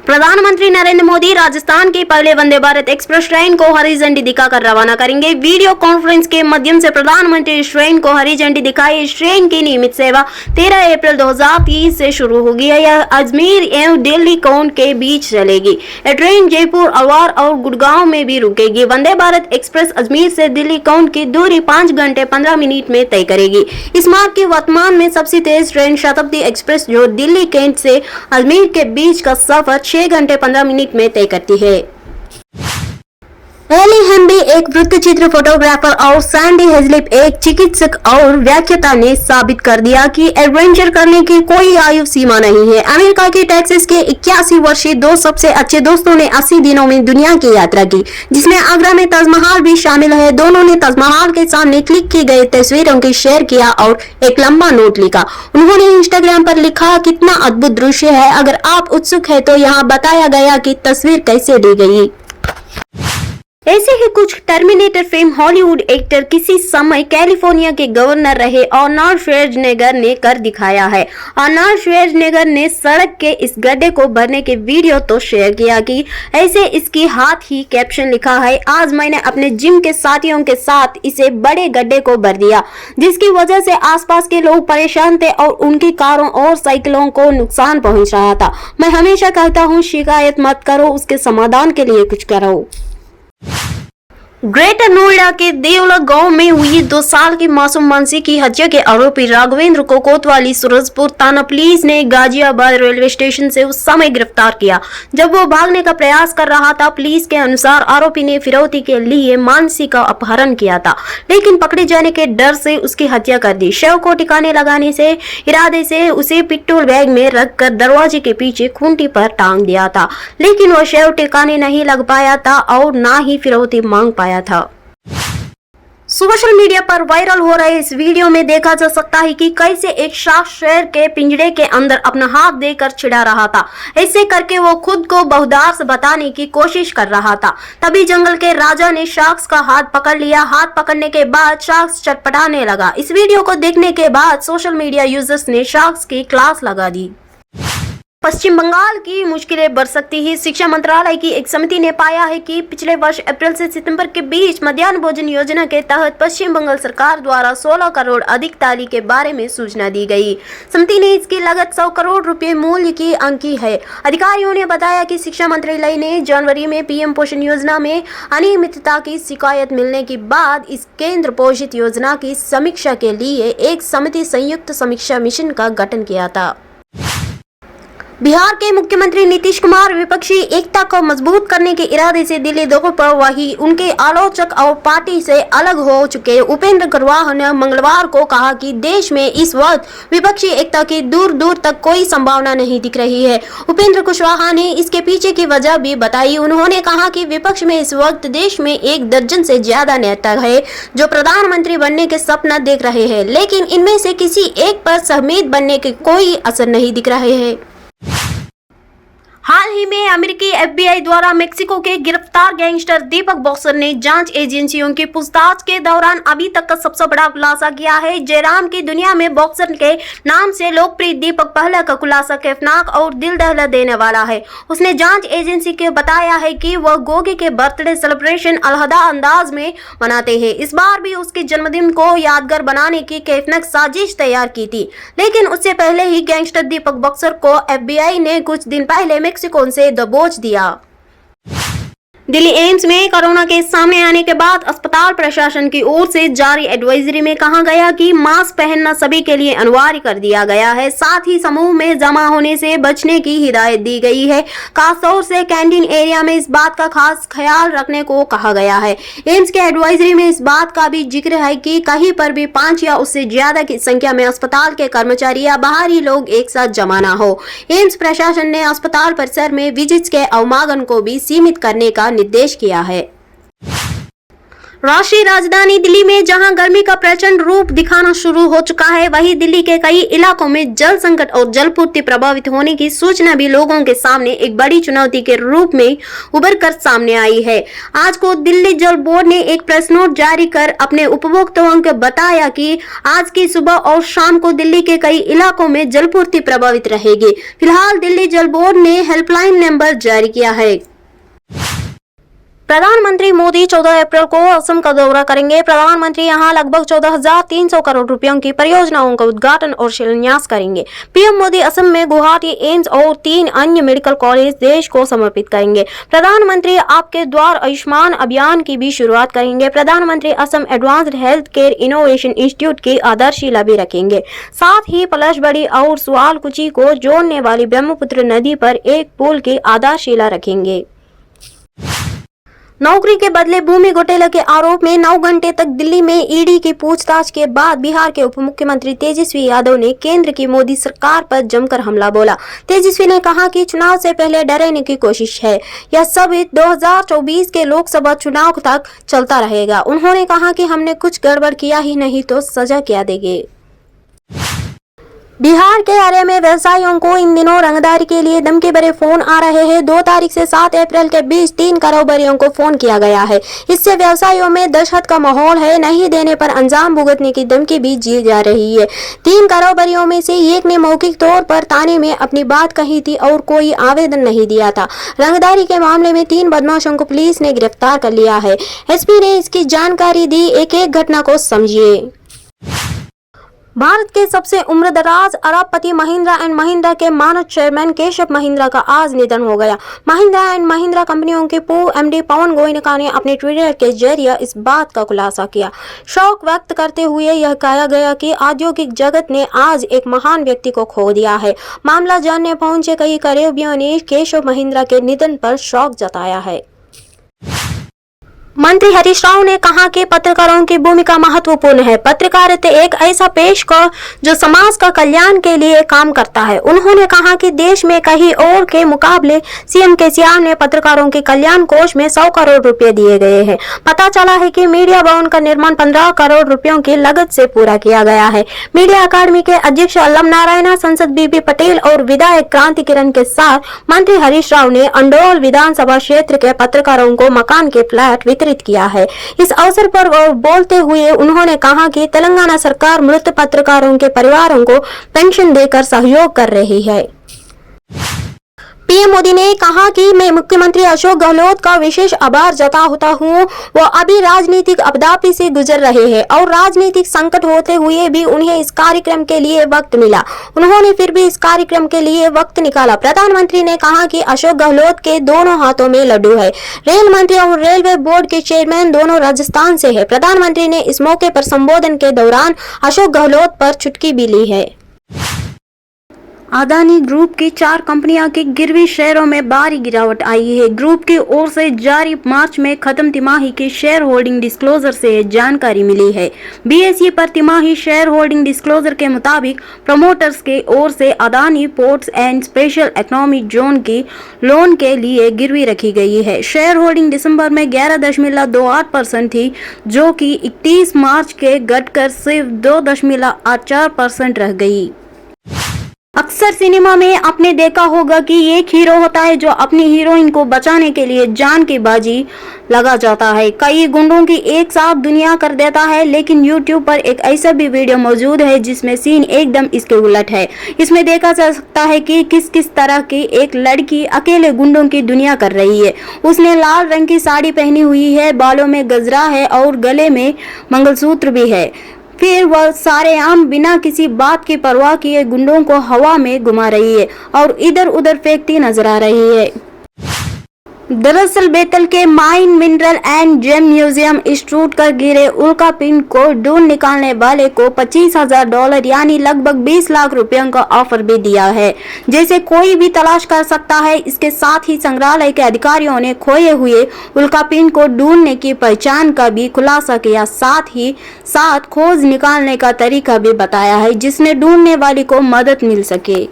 प्रधानमंत्री नरेंद्र मोदी राजस्थान के पहले वंदे भारत एक्सप्रेस ट्रेन को हरी झंडी दिखाकर रवाना करेंगे। वीडियो कॉन्फ्रेंस के माध्यम से प्रधानमंत्री इस ट्रेन को हरी झंडी दिखाई। इस ट्रेन की नियमित सेवा 13 अप्रैल 2030 से शुरू होगी। यह अजमेर एवं दिल्ली कोंड के बीच चलेगी। यह ट्रेन जयपुर, अलवार और गुड़गांव में भी रुकेगी। वंदे भारत एक्सप्रेस अजमेर से दिल्ली कोंड की दूरी 5 घंटे 15 मिनट में तय करेगी। इस मार्ग की वर्तमान में सबसे तेज ट्रेन शताब्दी एक्सप्रेस जो दिल्ली कैंट से अजमेर के बीच का सफर 6 घंटे 15 मिनट में तय करती है। एली हेम्बी एक वृत्तचित्र फोटोग्राफर और सैंडी हेजलिप एक चिकित्सक और व्याख्याता ने साबित कर दिया कि एडवेंचर करने की कोई आयु सीमा नहीं है। अमेरिका के टेक्सास के 81 वर्षीय दो सबसे अच्छे दोस्तों ने 80 दिनों में दुनिया की यात्रा की, जिसमें आगरा में ताजमहल भी शामिल है। दोनों ने ताजमहल के सामने क्लिक की गई तस्वीरों की शेयर किया और एक लंबा नोट लिखा। उन्होंने इंस्टाग्राम पर लिखा, कितना अद्भुत दृश्य है। अगर आप उत्सुक है तो यहाँ बताया गया कि तस्वीर कैसे ली गई। ऐसे ही कुछ टर्मिनेटर फेम हॉलीवुड एक्टर किसी समय कैलिफोर्निया के गवर्नर रहे आर्नल्ड श्वार्ज़नेगर ने कर दिखाया है। आर्नल्ड श्वार्ज़नेगर ने सड़क के इस गड्ढे को भरने के वीडियो तो शेयर किया कि ऐसे इसकी हाथ ही कैप्शन लिखा है, आज मैंने अपने जिम के साथियों के साथ इसे बड़े गड्ढे को भर दिया, जिसकी वजह से आसपास के लोग परेशान थे और उनकी कारों और साइकिलों को नुकसान पहुंच रहा था। मैं हमेशा कहता हूं, शिकायत मत करो, उसके समाधान के लिए कुछ करो। ग्रेटर नोएडा के देवला गांव में हुई 2 साल की मासूम मानसी की हत्या के आरोपी राघवेंद्र को कोतवाली सूरजपुर थाना पुलिस ने गाजियाबाद रेलवे स्टेशन से उस समय गिरफ्तार किया जब वो भागने का प्रयास कर रहा था। पुलिस के अनुसार आरोपी ने फिरौती के लिए मानसी का अपहरण किया था, लेकिन पकड़े जाने के डर से उसकी हत्या कर दी। शव को ठिकाने लगाने से इरादे से उसे पिट्टूल बैग में रखकर दरवाजे के पीछे खूंटी पर टांग दिया था, लेकिन वह शव ठिकाने नहीं लग पाया था और ना ही फिरौती मांग पाया था। सोशल मीडिया पर वायरल हो रहे इस वीडियो में देखा जा सकता है कि कैसे एक शख्स शेर के पिंजरे के अंदर अपना हाथ देकर छिड़ा रहा था। ऐसे करके वो खुद को बहुदार से बताने की कोशिश कर रहा था। तभी जंगल के राजा ने शख्स का हाथ पकड़ लिया। हाथ पकड़ने के बाद शख्स चटपटाने लगा। इस वीडियो को देखने के बाद सोशल मीडिया यूजर्स ने शख्स की क्लास लगा दी। पश्चिम बंगाल की मुश्किलें बढ़ सकती है। शिक्षा मंत्रालय की एक समिति ने पाया है कि पिछले वर्ष अप्रैल से सितंबर के बीच मध्याह्न भोजन योजना के तहत पश्चिम बंगाल सरकार द्वारा 16 करोड़ अधिक थाली के बारे में सूचना दी गई। समिति ने इसकी लागत 100 करोड़ रुपए मूल्य की आंकी है। अधिकारियों ने बताया कि शिक्षा मंत्रालय ने जनवरी में पीएम पोषण योजना में अनियमितता की शिकायत मिलने के बाद इस केंद्र पोषित योजना की समीक्षा के लिए एक समिति संयुक्त समीक्षा मिशन का गठन किया था। बिहार के मुख्यमंत्री नीतीश कुमार विपक्षी एकता को मजबूत करने के इरादे से दिल्ली दौरे पर वही उनके आलोचक और पार्टी से अलग हो चुके उपेंद्र कुशवाहा ने मंगलवार को कहा कि देश में इस वक्त विपक्षी एकता की दूर दूर तक कोई संभावना नहीं दिख रही है। उपेंद्र कुशवाहा ने इसके पीछे की वजह भी बताई। उन्होंने कहा कि विपक्ष में इस वक्त देश में 1 दर्जन से ज्यादा नेता है जो प्रधानमंत्री बनने के सपना देख रहे हैं, लेकिन इनमें से किसी एक पर सहमत बनने के कोई असर नहीं दिख रहे हैं। हाल ही में अमेरिकी FBI द्वारा मेक्सिको के गिरफ्तार गैंगस्टर दीपक बॉक्सर ने जांच एजेंसियों की पूछताछ के दौरान अभी तक का सबसे बड़ा खुलासा किया है। जयराम की दुनिया में बॉक्सर के नाम से लोकप्रिय दीपक पहले का खुलासा खौफनाक और दिल दहला देने वाला है। उसने जांच एजेंसी को बताया है कि वह गोगी के बर्थडे सेलिब्रेशन अलहदा अंदाज में मनाते हैं। इस बार भी उसके जन्मदिन को यादगार बनाने की खौफनाक साजिश तैयार की थी, लेकिन उससे पहले ही गैंगस्टर दीपक बॉक्सर को FBI ने कुछ दिन पहले मेक्सिको से दबोच दिया। दिल्ली एम्स में कोरोना के सामने आने के बाद अस्पताल प्रशासन की ओर से जारी एडवाइजरी में कहा गया कि मास्क पहनना सभी के लिए अनिवार्य कर दिया गया है। साथ ही समूह में जमा होने से बचने की हिदायत दी गई है। खासतौर से कैंटीन एरिया में इस बात का खास ख्याल रखने को कहा गया है। एम्स के एडवाइजरी में इस बात का भी जिक्र है कि कहीं पर भी 5 या उससे ज्यादा की संख्या में अस्पताल के कर्मचारी या बाहरी लोग एक साथ जमा न हो। एम्स प्रशासन ने अस्पताल परिसर में विजिट्स के आवागमन को भी सीमित करने का निर्देश किया है। राष्ट्रीय राजधानी दिल्ली में जहां गर्मी का प्रचंड रूप दिखाना शुरू हो चुका है, वहीं दिल्ली के कई इलाकों में जल संकट और जलपूर्ति प्रभावित होने की सूचना भी लोगों के सामने एक बड़ी चुनौती के रूप में उभर कर सामने आई है। आज को दिल्ली जल बोर्ड ने एक प्रेस नोट जारी कर अपने उपभोक्ताओं को बताया कि आज की सुबह और शाम को दिल्ली के कई इलाकों में जलपूर्ति प्रभावित रहेगी। फिलहाल दिल्ली जल बोर्ड ने हेल्पलाइन नंबर जारी किया है। प्रधानमंत्री मोदी 14 अप्रैल को असम का दौरा करेंगे। प्रधानमंत्री यहां लगभग 14,300 करोड़ रुपयों की परियोजनाओं का उद्घाटन और शिलान्यास करेंगे। पीएम मोदी असम में गुवाहाटी एम्स और 3 अन्य मेडिकल कॉलेज देश को समर्पित करेंगे। प्रधानमंत्री आपके द्वार आयुष्मान अभियान की भी शुरुआत करेंगे। प्रधानमंत्री Assam advanced health care innovation institute की आधारशिला भी रखेंगे। साथ ही पलाशबड़ी और सुआलकुची को जोड़ने वाली ब्रह्मपुत्र नदी पर एक पुल की आधारशिला रखेंगे। नौकरी के बदले भूमि घोटाले के आरोप में 9 घंटे तक दिल्ली में ईडी की पूछताछ के बाद बिहार के उप मुख्यमंत्री तेजस्वी यादव ने केंद्र की मोदी सरकार पर जमकर हमला बोला। तेजस्वी ने कहा कि चुनाव से पहले डराने की कोशिश है। यह सब 2024 के लोकसभा चुनाव तक चलता रहेगा। उन्होंने कहा कि हमने कुछ गड़बड़ किया ही नहीं तो सजा क्या देंगे। बिहार के अरे में व्यवसायियों को इन दिनों रंगदारी के लिए धमकी भरे फोन आ रहे हैं। 2 तारीख से 7 अप्रैल के बीच 3 कारोबारियों को फोन किया गया है। इससे व्यवसायियों में दहशत का माहौल है। नहीं देने पर अंजाम भुगतने की धमकी भी दी जा रही है। 3 कारोबारियों में से एक ने मौखिक तौर पर थाने में अपनी बात कही थी और कोई आवेदन नहीं दिया था। रंगदारी के मामले में 3 बदमाशों को पुलिस ने गिरफ्तार कर लिया है। एसपी ने इसकी जानकारी दी। एक घटना को समझिए। भारत के सबसे उम्रदराज अरबपति महिंद्रा एंड महिंद्रा के मानद चेयरमैन केशव महिंद्रा का आज निधन हो गया। महिंद्रा एंड महिंद्रा कंपनियों के पूर्व एमडी पवन गोयनका ने अपने ट्विटर के जरिए इस बात का खुलासा किया। शोक व्यक्त करते हुए यह कहा गया कि औद्योगिक जगत ने आज एक महान व्यक्ति को खो दिया है। मामला जानने पहुंचे कई करीबियों ने केशव महिंद्रा के निधन पर शोक जताया है। मंत्री हरीश राव ने कहा कि पत्रकारों की भूमिका महत्वपूर्ण है। पत्रकारिता एक ऐसा पेशा जो समाज का कल्याण के लिए काम करता है। उन्होंने कहा कि देश में कहीं और के मुकाबले सीएम केसीआर ने पत्रकारों के कल्याण कोष में 100 करोड़ रुपए दिए गए हैं। पता चला है कि मीडिया भवन का निर्माण 15 करोड़ रुपयों की लागत से पूरा किया गया है। मीडिया अकादमी के अध्यक्ष अल्लम नारायण, सांसद बीबी पटेल और विधायक क्रांति किरण के साथ मंत्री हरीश राव ने अंडोल विधानसभा क्षेत्र के पत्रकारों को मकान के फ्लैट किया है। इस अवसर पर बोलते हुए उन्होंने कहा कि तेलंगाना सरकार मृत पत्रकारों के परिवारों को पेंशन देकर सहयोग कर रही है। पीएम मोदी ने कहा कि मैं मुख्यमंत्री अशोक गहलोत का विशेष आभार जताता हूं। वो अभी राजनीतिक आपदा से गुजर रहे हैं और राजनीतिक संकट होते हुए भी उन्हें इस कार्यक्रम के लिए वक्त मिला। उन्होंने फिर भी इस कार्यक्रम के लिए वक्त निकाला। प्रधानमंत्री ने कहा कि अशोक गहलोत के दोनों हाथों में लड्डू है। रेल मंत्री और रेलवे बोर्ड के चेयरमैन दोनों राजस्थान से है। प्रधानमंत्री ने इस मौके पर संबोधन के दौरान अशोक गहलोत पर चुटकी भी ली है। अदानी ग्रुप की 4 कंपनियों के गिरवी शेयरों में भारी गिरावट आई है। ग्रुप की ओर से जारी मार्च में खत्म तिमाही के शेयर होल्डिंग डिस्क्लोजर से जानकारी मिली है। बीएसई पर तिमाही शेयर होल्डिंग डिस्क्लोजर के मुताबिक प्रमोटर्स के ओर से Adani ports and special economic zone की लोन के लिए गिरवी रखी गई है। शेयर होल्डिंग दिसंबर में 11.28% थी, जो कि 31 मार्च के घटकर सिर्फ 2.84% रह गई। अक्सर सिनेमा में आपने देखा होगा कि एक हीरो होता है जो अपनी हीरोइन को बचाने के लिए जान की बाजी लगा जाता है। कई गुंडों की एक साथ दुनिया कर देता है, लेकिन YouTube पर एक ऐसा भी वीडियो मौजूद है जिसमें सीन एकदम इसके उलट है। इसमें देखा जा सकता है कि किस तरह की एक लड़की अकेले गुंडों की दुनिया कर रही है। उसने लाल रंग की साड़ी पहनी हुई है, बालों में गजरा है और गले में मंगलसूत्र भी है। फिर वह सारेआम बिना किसी बात की परवाह किए गुंडों को हवा में घुमा रही है और इधर उधर फेंकती नजर आ रही है। दरअसल बैतल के mine mineral and gem museum institute का गिरे उल्कापिंड को ढूंढ निकालने वाले को $25,000 यानी लगभग 20 लाख रुपयों का ऑफर भी दिया है, जैसे कोई भी तलाश कर सकता है। इसके साथ ही संग्रहालय के अधिकारियों ने खोए हुए उल्कापिंड को ढूंढने की पहचान का भी खुलासा किया, साथ ही साथ खोज निकालने का तरीका भी बताया है जिसने ढूंढने वाले को मदद मिल सके।